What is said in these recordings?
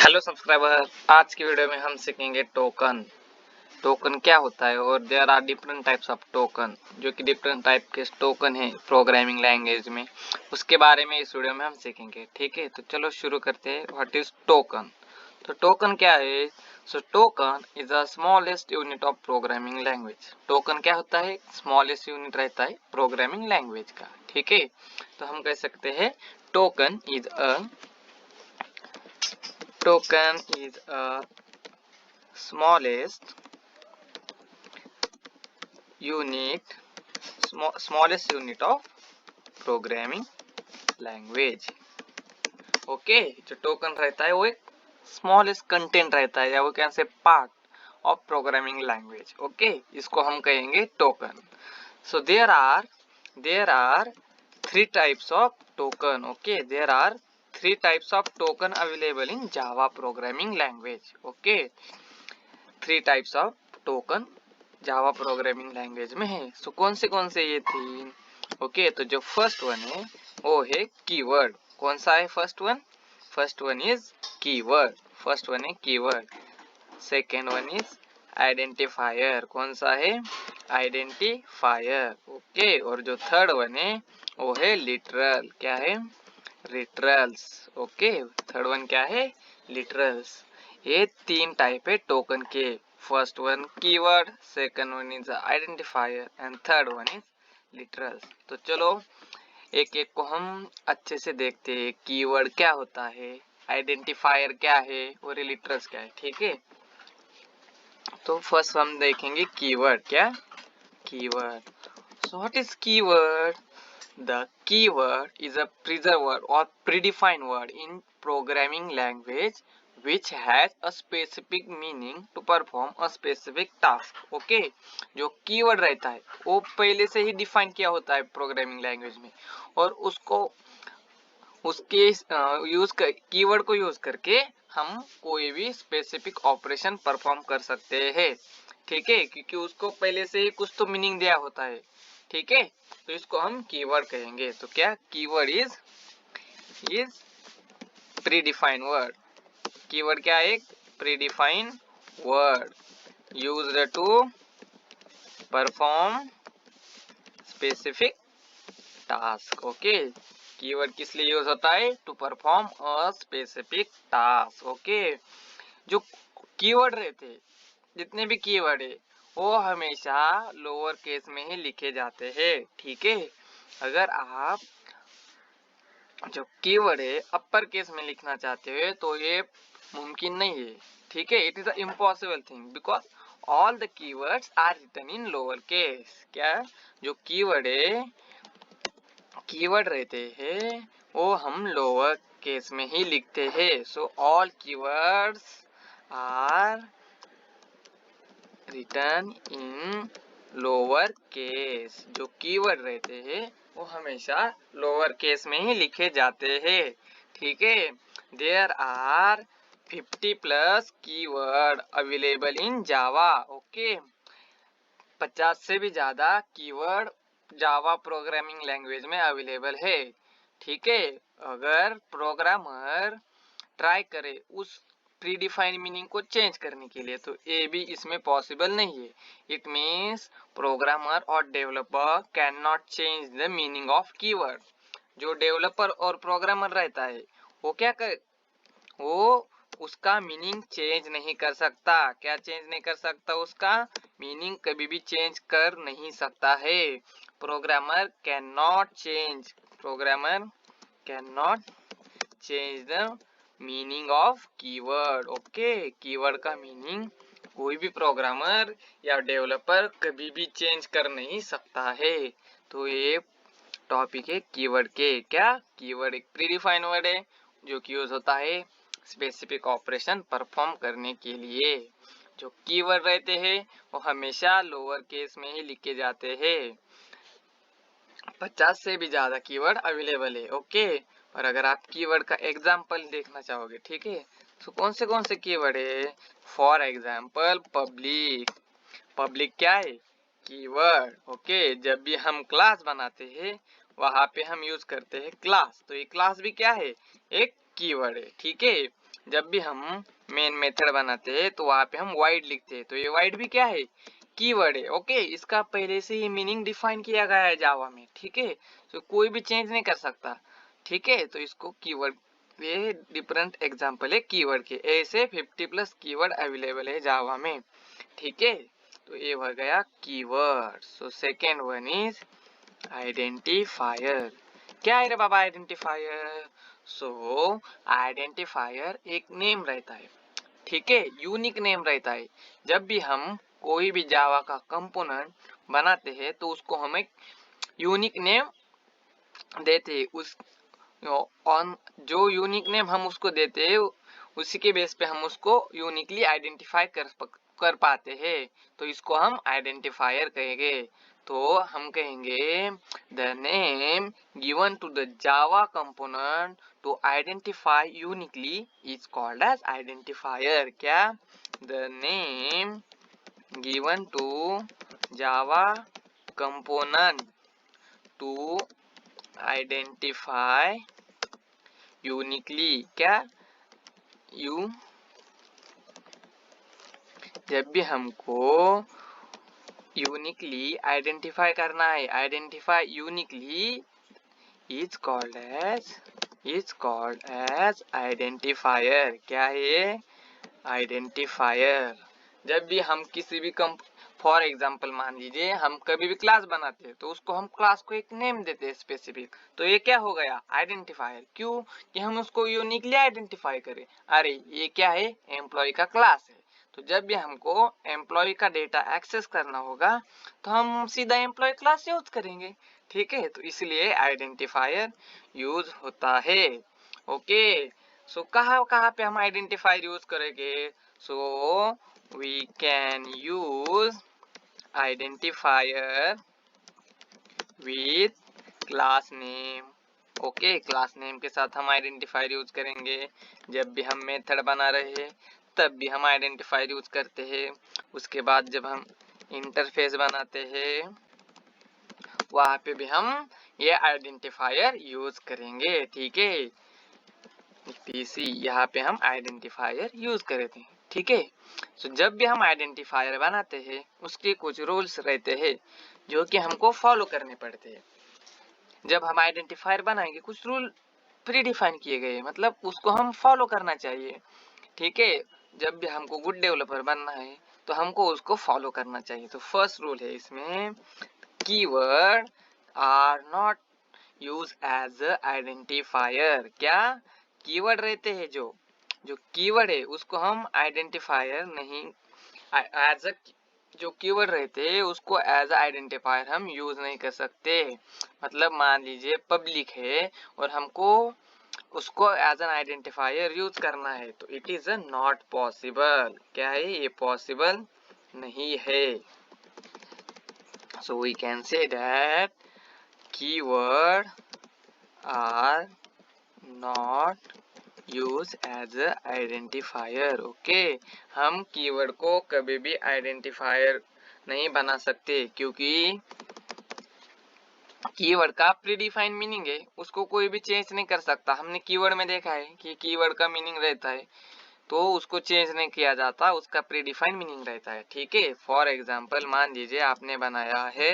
Hello subscriber, आज की video में हम सीखेंगे टोकन। टोकन क्या होता है और there are different types of token, जो कि डिफरेंट टाइप के टोकन है प्रोग्रामिंग लैंग्वेज में, उसके बारे में इस वीडियो में हम सीखेंगे। ठीक है, तो चलो शुरू करते हैं। What is token? तो टोकन क्या है? So token is the smallest unit of programming language. Token क्या होता है? स्मॉलेस्ट यूनिट रहता है प्रोग्रामिंग लैंग्वेज का। ठीक है, तो हम कह सकते हैं token is a smallest unit smallest unit of programming language. Okay, जो टोकन रहता है वो एक स्मॉलेस्ट कंटेंट रहता है, या वो कैसे part of programming language. Okay, इसको हम कहेंगे token. So there are three types of token. Okay, there are three types of token available in Java programming language. Okay, three types of token Java programming language में है। सो कौन से ये तीन? Okay, तो जो फर्स्ट वन है वो है कीवर्ड। कौन सा है first one? First one is keyword. First one है keyword. Second one is identifier. कौन सा है? आइडेंटिफायर। ओके, और जो थर्ड वन है वो है लिटरल। क्या है? लिटरल्स। ओके, थर्ड वन क्या है? लिटरल्स। ये तीन टाइप है टोकन के। First one keyword, second one is identifier and third one is literals. तो चलो एक एक को हम अच्छे से देखते हैं। कीवर्ड क्या होता है, आइडेंटिफायर क्या है और लिटरल्स क्या है। ठीक है, तो फर्स्ट हम देखेंगे कीवर्ड। क्या? Keyword. So what is keyword? The keyword is a preserved word or predefined word in programming language which has a specific meaning to perform a specific task. Okay, जो keyword रहता है वो पहले से ही define किया होता है प्रोग्रामिंग लैंग्वेज में, और उसको उसके कीवर्ड को यूज करके हम कोई भी स्पेसिफिक ऑपरेशन परफॉर्म कर सकते हैं। ठीक है, क्योंकि उसको पहले से ही कुछ तो मीनिंग दिया होता है। ठीक है, तो इसको हम कीवर्ड कहेंगे। तो क्या? Keyword is predefined word. Keyword क्या है? एक predefined word used to perform specific task. Okay, keyword किस लिए यूज होता है? To perform a specific task. Okay, जो कीवर्ड रहते, जितने भी कीवर्ड है वो हमेशा लोअर केस में ही लिखे जाते हैं। ठीक है, अगर आप जो कीवर्ड है अपर केस में लिखना चाहते हो तो ये मुमकिन नहीं है। ठीक है, it is a impossible thing because all the keywords are written in lower case. क्या? जो कीवर्ड है, कीवर्ड रहते हैं वो हम लोअर केस में ही लिखते हैं। So all keywords are written in lower case. जो कीवर्ड रहते हैं वो हमेशा लोअर केस में ही लिखे जाते हैं। ठीक है, there are 50+ keyword available in Java. Okay, 50 से भी ज्यादा कीवर्ड जावा प्रोग्रामिंग लैंग्वेज में अवेलेबल है। ठीक है, अगर प्रोग्रामर ट्राई करे उस प्रीडिफाइंड मीनिंग को चेंज करने के लिए तो ये भी इसमें पॉसिबल नहीं है। इट मीन्स प्रोग्रामर और developer can not change the meaning of keyword. जो डेवलपर और प्रोग्रामर रहता है वो क्या कर, वो उसका मीनिंग चेंज नहीं कर सकता। क्या चेंज नहीं कर सकता? उसका मीनिंग कभी भी चेंज कर नहीं सकता है। Programmer can not change the meaning of keyword. Okay, keyword का मीनिंग कोई भी प्रोग्रामर या डेवलपर कभी भी चेंज कर नहीं सकता है। तो ये टॉपिक है कीवर्ड के। क्या? कीवर्ड एक प्रीडिफाइंड वर्ड है जो कि यूज होता है स्पेसिफिक ऑपरेशन परफॉर्म करने के लिए। जो कीवर्ड रहते हैं वो हमेशा लोअर केस में ही लिखे जाते हैं। 50 से भी ज्यादा कीवर्ड अवेलेबल है। ओके, और अगर आप कीवर्ड का एग्जाम्पल देखना चाहोगे, ठीक है, तो कौन से कीवर्ड है? For example public. पब्लिक क्या है? कीवर्ड। ओके, जब भी हम क्लास बनाते हैं वहां पे हम यूज करते हैं क्लास, तो ये क्लास भी क्या है? एक कीवर्ड है। ठीक है, जब भी हम मेन मेथड बनाते हैं तो वहां पे हम वाइड लिखते हैं, तो ये वाइड भी क्या है, कीवर्ड है। ओके, इसका पहले से ही मीनिंग डिफाइन किया गया है जावा में, ठीक है, तो कोई भी चेंज नहीं कर सकता, ठीक है। तो इसको कीवर्ड, ये डिफरेंट एग्जांपल है कीवर्ड के, ऐसे 50+ कीवर्ड अवेलेबल है जावा में, ठीक है। तो ये हो गया keyword. So second one is identifier. क्या है रे बाबा आइडेंटिफायर? सो आइडेंटिफायर एक नेम रहता है, ठीक है, यूनिक नेम रहता है। जब भी हम कोई भी जावा का कंपोनेंट बनाते हैं तो उसको हम एक यूनिक नेम देते हैं। उस ऑन जो यूनिक नेम हम उसको देते हैं उसी के बेस पे हम उसको यूनिकली आइडेंटिफाई कर पाते हैं, तो इसको हम आइडेंटिफायर कहेंगे। तो हम कहेंगे the name given to the Java component to identify uniquely is called as identifier. क्या? The name given to Java component to identify uniquely, क्या यू, जब भी हमको यूनिकली आइडेंटिफाई करना है, identify uniquely is called as identifier. क्या है? Identifier. जब भी हम किसी भी फॉर एग्जाम्पल मान लीजिए हम कभी भी क्लास बनाते हैं तो उसको हम क्लास को एक नेम देते हैं स्पेसिफिक, तो ये क्या हो गया? आइडेंटिफायर। क्यों? कि हम उसको यूनिकली आइडेंटिफाई करें। अरे ये क्या है? एम्प्लॉय का क्लास है, तो जब भी हमको एम्प्लॉय का डेटा एक्सेस करना होगा तो हम सीधा एम्प्लॉय क्लास यूज करेंगे, ठीक है। तो इसलिए आइडेंटिफायर यूज होता है। ओके, सो कहाँ कहाँ पे हम आइडेंटिफायर यूज करेंगे? So we can use identifier with class name. Okay, class name के साथ हम आइडेंटिफायर यूज करेंगे। जब भी हम मेथड बना रहे हैं तब भी हम आइडेंटिफायर यूज करते हैं। उसके बाद जब हम इंटरफेस बनाते हैं वहां पे भी हम ये आइडेंटिफायर यूज करेंगे, ठीक है। पीसी यहाँ पे हम आइडेंटिफायर यूज करे थे, ठीक है। तो जब भी हम आइडेंटिफायर बनाते हैं उसके कुछ रूल्स रहते हैं जो कि हमको फॉलो करने पड़ते हैं। जब हम आइडेंटिफायर बनाएंगे कुछ रूल प्री डिफाइन किए गए, मतलब उसको हम फॉलो करना चाहिए, ठीक है। जब भी हमको गुड डेवलपर बनना है तो हमको उसको फॉलो करना चाहिए। तो फर्स्ट रूल है इसमें, keyword are not use as identifier. क्या? कीवर्ड रहते हैं जो जो कीवर्ड है उसको हम आइडेंटिफायर नहीं, एज अ, जो कीवर्ड रहते हैं उसको एज आइडेंटिफायर हम यूज नहीं कर सकते। मतलब मान लीजिए पब्लिक है और हमको उसको एज एन आइडेंटिफायर यूज करना है तो इट इज नॉट पॉसिबल। क्या है? ये पॉसिबल नहीं है। So we can say that keyword are not use as identifier. Okay, हम कीवर्ड को कभी भी आइडेंटिफायर नहीं बना सकते क्योंकि कीवर्ड का प्रीडिफाइंड मीनिंग है, उसको कोई भी चेंज नहीं कर सकता। हमने कीवर्ड में देखा है कि कीवर्ड का मीनिंग रहता है तो उसको चेंज नहीं किया जाता, उसका प्रीडिफाइंड मीनिंग रहता है, ठीक है। फॉर एग्जांपल मान लीजिए आपने बनाया है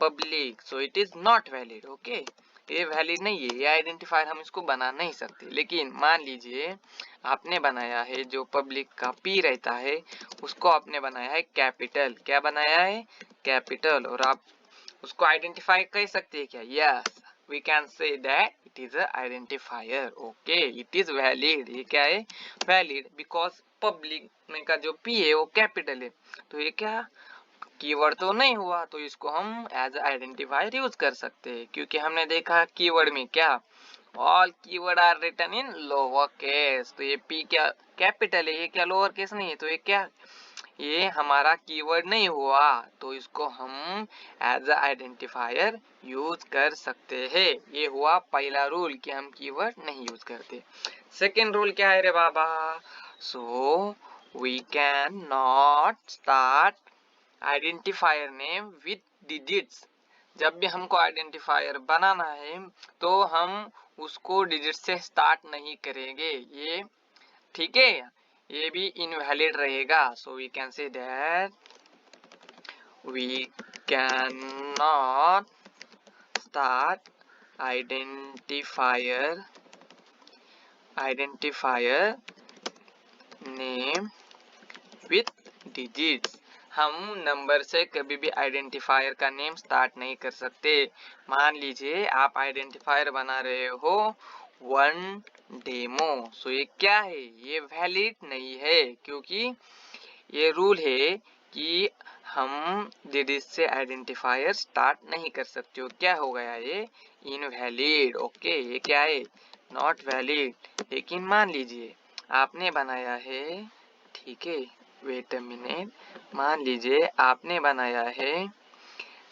public, so it is not valid. Okay, ये वैलिड नहीं है, ये आइडेंटिफायर हम इसको बना नहीं सकते। लेकिन मान लीजिए आपने बनाया है जो पब्लिक का पी रहता है उसको आपने बनाया है कैपिटल। क्या बनाया है? कैपिटल। और आप उसको आइडेंटिफाई कर सकते हैं क्या? Yes, we can say that it is a identifier. Okay, it is valid. ये क्या है? वैलिड, बिकॉज पब्लिक में का जो पी है वो कैपिटल है, तो ये क्या कीवर्ड तो नहीं हुआ, तो इसको हम एज आइडेंटिफायर यूज कर सकते हैं। क्योंकि हमने देखा कीवर्ड में क्या, all keyword are written in lower case, तो ये पी क्या कैपिटल है, ये क्या लोअर केस नहीं है, तो ये क्या, ये हमारा कीवर्ड नहीं हुआ, तो इसको हम एज आइडेंटिफायर यूज कर सकते हैं। ये हुआ पहला रूल कि हम कीवर्ड नहीं यूज करते। सेकेंड रूल क्या है रे बाबा? So we can not start identifier name with digits. जब भी हमको आइडेंटिफायर बनाना है तो हम उसको डिजिट से स्टार्ट नहीं करेंगे। ये ठीक है, ये भी इनवैलिड रहेगा। So we can say that we can not start identifier name with digits. हम नंबर से कभी भी आइडेंटिफायर का नेम स्टार्ट नहीं कर सकते। मान लीजिए आप आइडेंटिफायर बना रहे हो वन डेमो, सो ये क्या है, ये वैलिड नहीं है, क्योंकि ये रूल है कि हम डिजिट से आइडेंटिफायर स्टार्ट नहीं कर सकते हो। क्या हो गया ये, इनवैलिड। ओके, ये क्या है, नॉट वैलिड। लेकिन मान लीजिए आपने बनाया है, ठीक है, वेट अ मिनट, मान लीजिए आपने बनाया है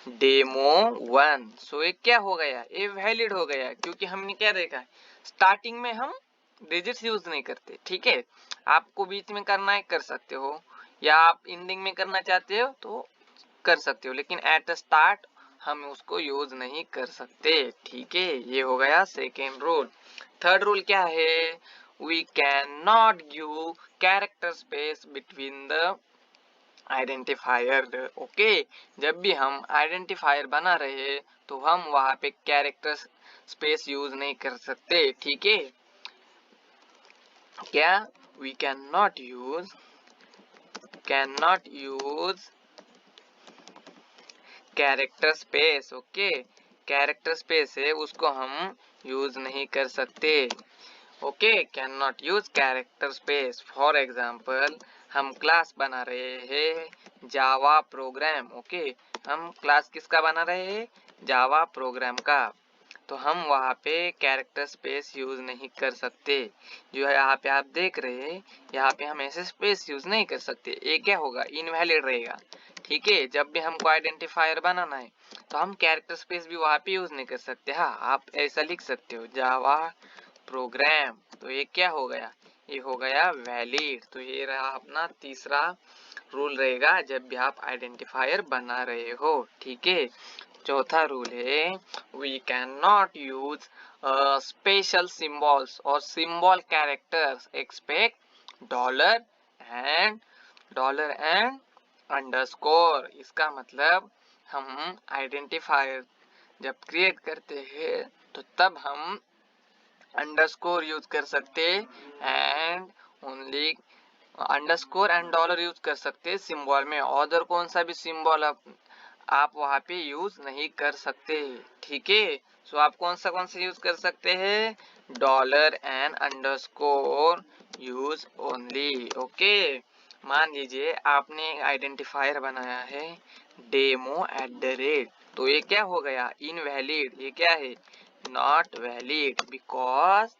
डेमो वन, सो ये क्या हो गया, ये वैलिड हो गया, क्योंकि हमने क्या देखा, स्टार्टिंग में हम डिजिट्स यूज नहीं करते। ठीक है, आपको बीच में करना है कर सकते हो, या आप एंडिंग में करना चाहते हो तो कर सकते हो, लेकिन एट स्टार्ट हम उसको यूज नहीं कर सकते। ठीक है, ये हो गया सेकेंड रूल। थर्ड रूल क्या है, we can not give character space between the identifier. Okay, जब भी हम आइडेंटिफायर बना रहे तो हम वहां पे कैरेक्टर स्पेस यूज नहीं कर सकते। ठीक है, क्या, we can not use character space. Okay, character space है उसको हम यूज नहीं कर सकते। Okay, can not use character space. For example, हम क्लास बना रहे हैं जावा प्रोग्राम। ओके, हम क्लास किसका बना रहे हैं, जावा प्रोग्राम का, तो हम वहाँ पे कैरेक्टर स्पेस यूज नहीं कर सकते। जो है यहाँ पे आप देख रहे हैं, यहाँ पे हम ऐसे स्पेस यूज नहीं कर सकते, ये क्या होगा, इनवैलिड रहेगा। ठीक है, जब भी हमको आइडेंटिफायर बनाना है तो हम कैरेक्टर स्पेस भी वहाँ पे यूज नहीं कर सकते। हाँ, आप ऐसा लिख सकते हो जावा प्रोग्राम, तो ये क्या हो गया, ये हो गया वैलिड। तो ये रहा अपना तीसरा रूल रहेगा जब भी आप आइडेंटिफायर बना रहे हो। ठीक है, चौथा रूल है, we can not use special symbols और symbol characters expect dollar and underscore. इसका मतलब हम आइडेंटिफायर जब क्रिएट करते हैं तो तब हम अंडरस्कोर यूज कर सकते and only underscore and dollar use कर सकते सिंबल में। अदर कौन सा भी सिंबल आप वहां पे यूज नहीं कर सकते। ठीक है, सो आप कौन सा यूज कर सकते हैं, dollar and underscore use only. Okay, मान लीजिए आपने आइडेंटिफायर बनाया है डेमो एट द रेट, तो ये क्या हो गया, इनवैलिड। ये क्या है, नॉट वैलिड, बिकॉज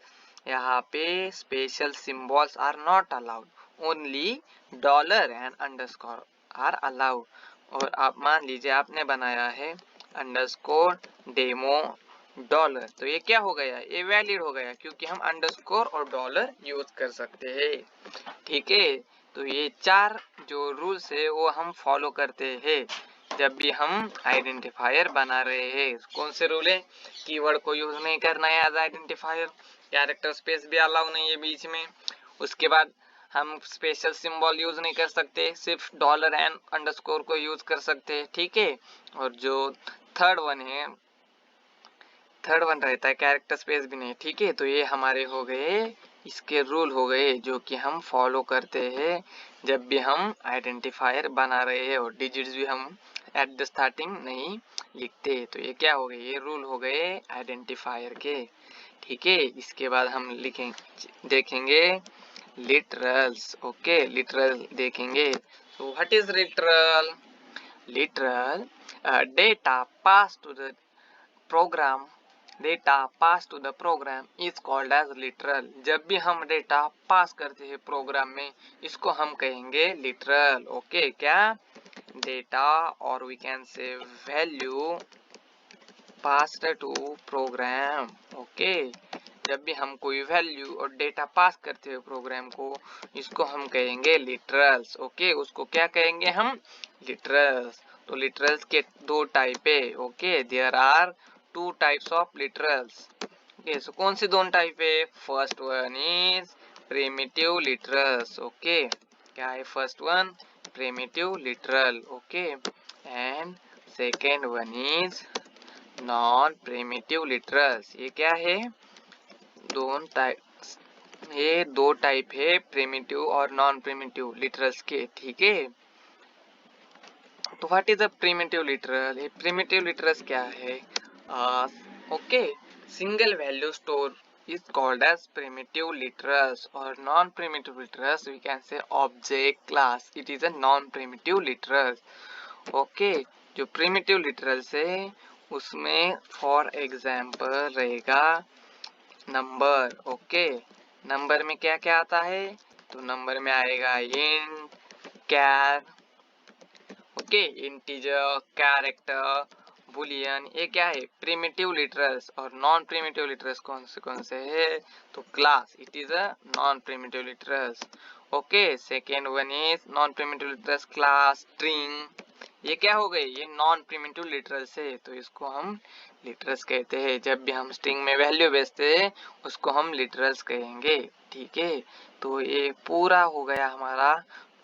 यहाँ पे special symbols are not allowed, only dollar and underscore are allowed. और आप मान लीजिए आपने बनाया है अंडरस्कोर डेमो डॉलर, तो ये क्या हो गया, ये वैलिड हो गया, क्योंकि हम अंडरस्कोर और डॉलर यूज कर सकते हैं। ठीक है, तो ये चार जो रूल्स है वो हम फॉलो करते हैं जब भी हम आइडेंटिफायर बना रहे हैं। कौन से रूल है, कीवर्ड को यूज नहीं करना है एज आइडेंटिफायर, कैरेक्टर स्पेस भी अलाउ नहीं है बीच में, उसके बाद हम स्पेशल सिंबल यूज नहीं कर सकते, सिर्फ डॉलर एंड अंडरस्कोर को यूज कर सकते हैं। ठीक है, और जो थर्ड वन है, थर्ड वन रहता है कैरेक्टर स्पेस भी नहीं। ठीक है, तो ये हमारे हो गए, इसके रूल हो गए जो कि हम फॉलो करते हैं जब भी हम आइडेंटिफायर बना रहे हैं, और डिजिट्स भी हम एट द स्टार्टिंग नहीं लिखते। तो ये क्या हो गए, ये रूल हो गए आइडेंटिफायर के। ठीक है, इसके बाद हम देखेंगे लिटरल्स। ओके, लिटरल देखेंगे। So what is literal, literal data passed to the program data pass to the program is called as literal. जब भी हम डेटा पास करते हैं प्रोग्राम में, इसको हम कहेंगे लिटरल। ओके, क्या, डेटा और we can say value passed to program. Okay, जब भी हम कोई वैल्यू और डेटा पास करते हैं प्रोग्राम को, इसको हम कहेंगे लिटरल्स। ओके, उसको क्या कहेंगे हम, लिटरल्स। तो लिटरल्स के दो टाइप है। Okay, there are two types of literals. Okay, so कौन सी दोनों टाइप है, first one is primitive literals. Okay, क्या है first one? Primitive literal. Okay, and second one is non primitive literals. ये क्या है? ये दो टाइप है प्रिमिटिव और नॉन प्रिमिटिव लिटरल्स के. ठीक है, तो what is a primitive literal? ये प्रिमिटिव लिटरल्स क्या है? Okay, single value store is called as primitive literals, or non-primitive literals we can say object class. It is a non-primitive literals. Okay, जो primitive literals है उसमें for example रहेगा number. Okay, number में क्या क्या आता है? तो नंबर में आएगा इंट, कैर, ओके, इंटीजर, कैरेक्टर, बुलियन. ये क्या है? Primitive literals. और नॉन प्रिमिटिव लिटरल्स कौन से है? तो class, it is a non primitive literals. Okay, second one is non primitive literals class, string. ये क्या हो गए? ये नॉन प्रिमिटिव लिटरल्स है, तो इसको हम लिटरल्स कहते हैं. जब भी हम स्ट्रिंग में वैल्यू भेजते हैं उसको हम लिटरल्स कहेंगे. ठीक है, तो ये पूरा हो गया हमारा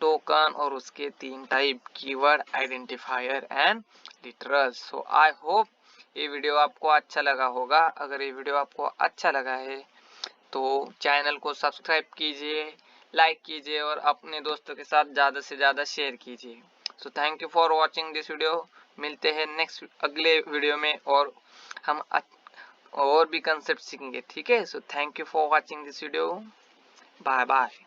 टोकन और उसके तीन type, keyword, identifier and literals. So I hope ये वीडियो आपको अच्छा लगा होगा. अगर ये वीडियो आपको अच्छा लगा है तो चैनल को सब्सक्राइब कीजिए, लाइक कीजिए और अपने दोस्तों के साथ ज़्यादा से ज़्यादा शेयर कीजिए. सो thank you for watching this video. मिलते हैं नेक्स्ट अगले वीडियो में और हम और भी कंसेप्ट सीखेंगे. ठीक है, so thank you for watching this video. Bye bye.